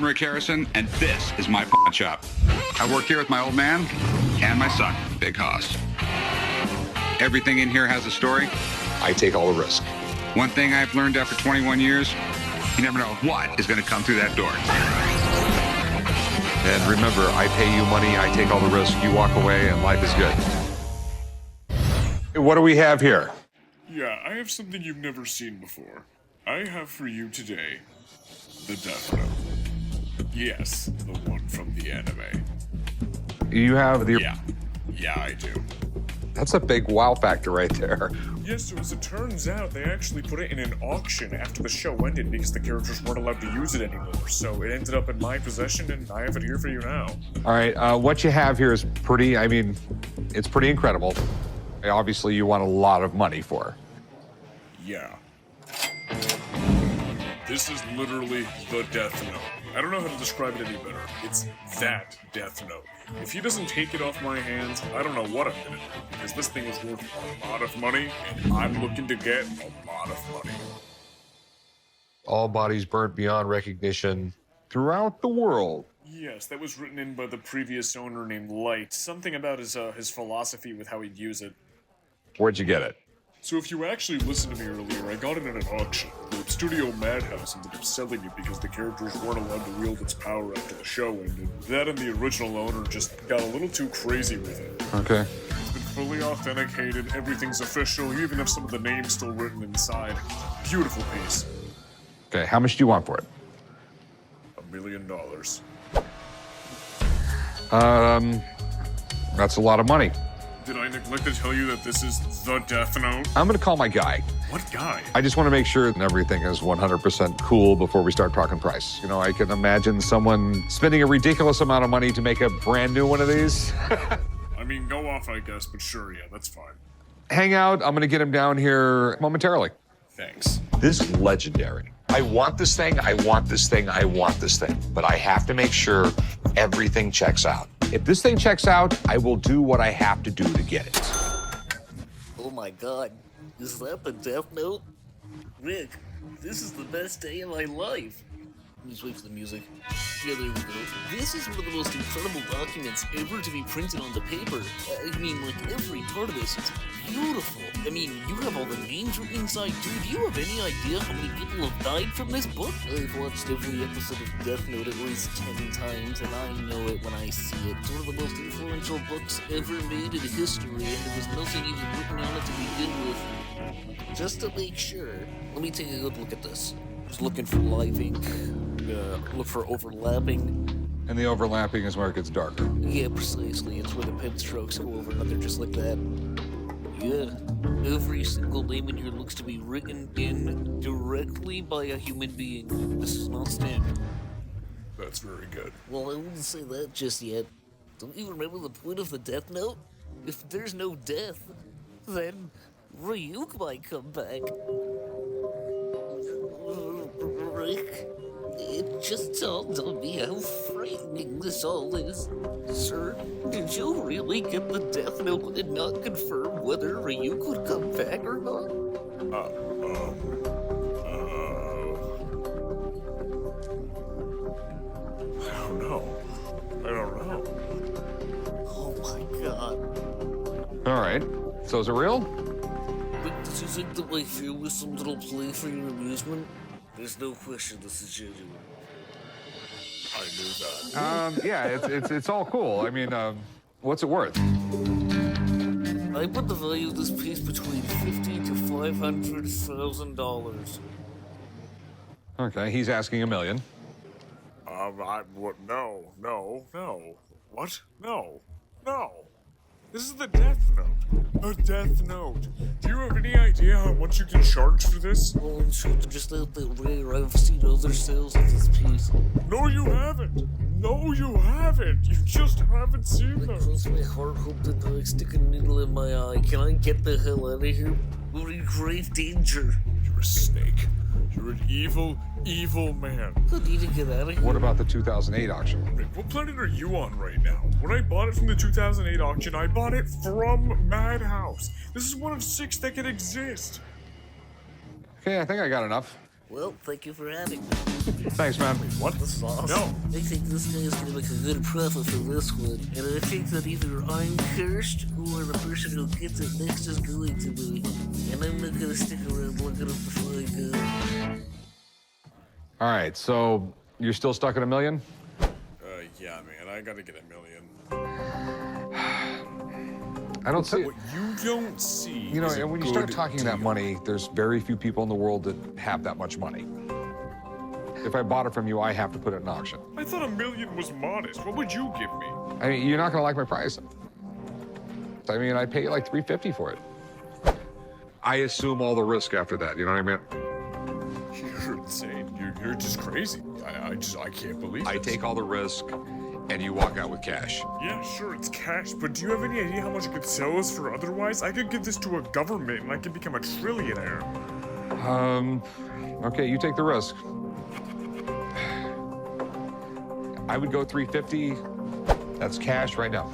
I'm Rick Harrison, and this is my pawn shop. I work here with my old man and my son, Big Hoss. Everything in here has a story. I take all the risk. One thing I've learned after 21 years, you never know what is going to come through that door. And remember, I pay you money, I take all the risk, you walk away, and life is good. What do we have here? Yeah, I have something you've never seen before. I have for you today the Death Note. Yes, the one from the anime. You have the... Yeah, I do. That's a big wow factor right there. Yes, so as it turns out, they actually put it in an auction after the show ended because the characters weren't allowed to use it anymore. So it ended up in my possession, and I have it here for you now. All right, what you have here is pretty, it's pretty incredible. Obviously, you want a lot of money for. Yeah. This is literally the Death Note. I don't know how to describe it any better. It's that Death Note. If he doesn't take it off my hands, I don't know what I'm gonna do, because this thing is worth a lot of money, and I'm looking to get a lot of money. All bodies burnt beyond recognition throughout the world. Yes, that was written in by the previous owner named Light. Something about his philosophy with how he'd use it. Where'd you get it? So if you actually listened to me earlier, I got it in an auction. The Studio Madhouse ended up selling it because the characters weren't allowed to wield its power after the show ended. That and the original owner just got a little too crazy with it. Okay. It's been fully authenticated, everything's official, you even have some of the names still written inside. Beautiful piece. Okay, how much do you want for it? $1 million. That's a lot of money. Did I neglect to tell you that this is the Death Note? I'm gonna call my guy. What guy? I just want to make sure that everything is 100% cool before we start talking price. You know, I can imagine someone spending a ridiculous amount of money to make a brand new one of these. I mean, go off, I guess, but sure, yeah, that's fine. Hang out, I'm gonna get him down here momentarily. Thanks. This is legendary. I want this thing, I want this thing, I want this thing. But I have to make sure everything checks out. If this thing checks out, I will do what I have to do to get it. Oh my god, is that the Death Note? Rick, this is the best day of my life. Just wait for the music. Yeah, there we go. This is one of the most incredible documents ever to be printed onto paper. I mean, like, every part of this is beautiful. I mean, you have all the names written inside, dude. Do you have any idea how many people have died from this book? I've watched every episode of Death Note at least 10 times, and I know it when I see it. It's one of the most influential books ever made in history, and there was nothing even written on it to begin with. Just to make sure, let me take a good look at this. Just looking for live ink. Look for overlapping. And the overlapping is where it gets darker. Yeah, precisely. It's where the pen strokes go over another just like that. Yeah. Every single name in here looks to be written in directly by a human being. This is not standard. That's very good. Well, I wouldn't say that just yet. Don't you remember the point of the Death Note? If there's no death, then Ryuk might come back. Rick, it just dawned on me how frightening this all is. Sir, did you really get the Death Note and not confirm whether Ryuk would come back or not? I don't know. Oh my god. All right, so is it real? Rick, did you think that my fear was some little play for your amusement? There's no question this is genuine. I knew that. Yeah, it's all cool. I mean, what's it worth? I put the value of this piece between $50,000 to $500,000. Okay, he's asking $1 million. No. What? No. This is the Death Note. The Death Note. Do you have any idea how much you can charge for this? Well, I'm sure they're just out there rare. I've seen other sales of this piece. No, you haven't. You just haven't seen I them. cross my heart, hope that I stick a needle in my eye. Can I get the hell out of here? We're in grave danger. You're a snake. You're an evil, evil man. I need to get out of here. What about the 2008 auction? Rick, what planet are you on right now? When I bought it from the 2008 auction, I bought it from Madhouse. This is one of 6 that can exist. Okay, I think I got enough. Well, thank you for having me. Thanks, man. What? This is awesome. No. I think this guy is gonna make a good profit for this one, and I think that either I'm cursed or the person who gets it next is going to be. And I'm not gonna stick around long enough to find out. All right, so you're still stuck at $1 million? Yeah, man, I gotta get $1 million. I don't see it. What you don't see. You know, is a and when you start good talking that deal. money, there's very few people in the world that have that much money. If I bought it from you, I have to put it in auction. I thought $1 million was modest. What would you give me? I mean, you're not gonna like my price. I mean, I pay you like $350 for it. I assume all the risk after that, you know what I mean? You're insane. You're just crazy. I can't believe I this. take all the risk, and you walk out with cash. Yeah, sure, it's cash, but do you have any idea how much I could sell this for otherwise? I could give this to a government and I could become a trillionaire. Okay, you take the risk. I would go $350. That's cash right now.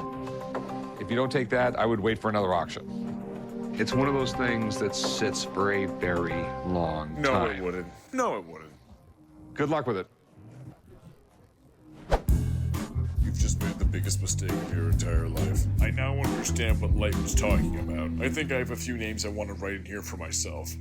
If you don't take that, I would wait for another auction. It's one of those things that sits for a very long No, time. it wouldn't. No, it wouldn't. Good luck with it. You've just made the biggest mistake of your entire life. I now understand what Light was talking about. I think I have a few names I want to write in here for myself.